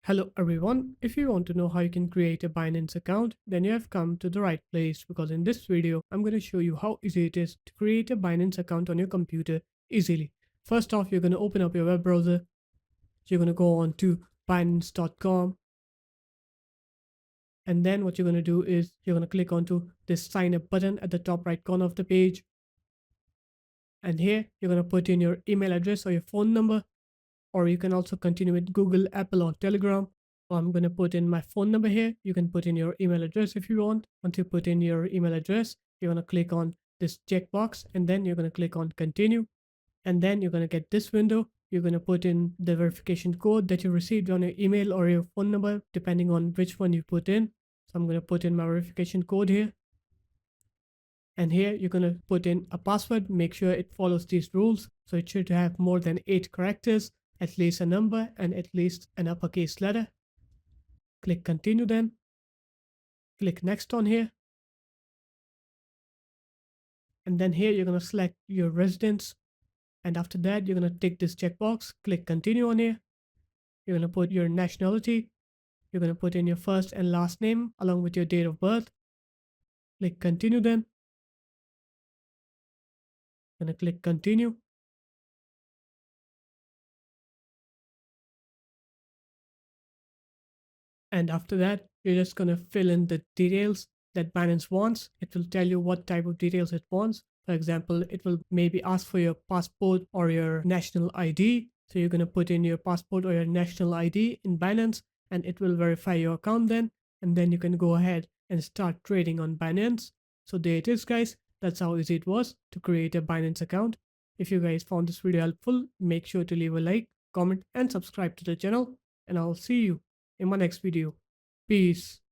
Hello everyone, if you want to know how you can create a Binance account, then you have come to the right place because in this video, I'm going to show you how easy it is to create a Binance account on your computer easily. First off, you're going to open up your web browser. You're going to go on to Binance.com. And then what you're going to do is you're going to click onto this sign up button at the top right corner of the page. And here you're going to put in your email address or your phone number, or you can also continue with Google, Apple, or Telegram. So I'm going to put in my phone number here. You can put in your email address if you want. Once you put in your email address, you're going to click on this checkbox and then you're going to click on continue. And then you're going to get this window. You're going to put in the verification code that you received on your email or your phone number, depending on which one you put in. So I'm going to put in my verification code here. And here you're going to put in a password. Make sure it follows these rules. So it should have more than 8 characters, at least a number, and at least an uppercase letter. Click continue then. Click next on here. And then here you're going to select your residence. And after that, you're going to tick this checkbox. Click continue on here. You're going to put your nationality. You're going to put in your first and last name along with your date of birth. Click continue then. Going to click continue. And after that, you're just going to fill in the details that Binance wants. It will tell you what type of details it wants. For example, it will maybe ask for your passport or your national ID. So you're going to put in your passport or your national ID in Binance and it will verify your account then. And then you can go ahead and start trading on Binance. So there it is, guys. That's how easy it was to create a Binance account. If you guys found this video helpful, make sure to leave a like, comment, and subscribe to the channel. And I'll see you in my next video. Peace.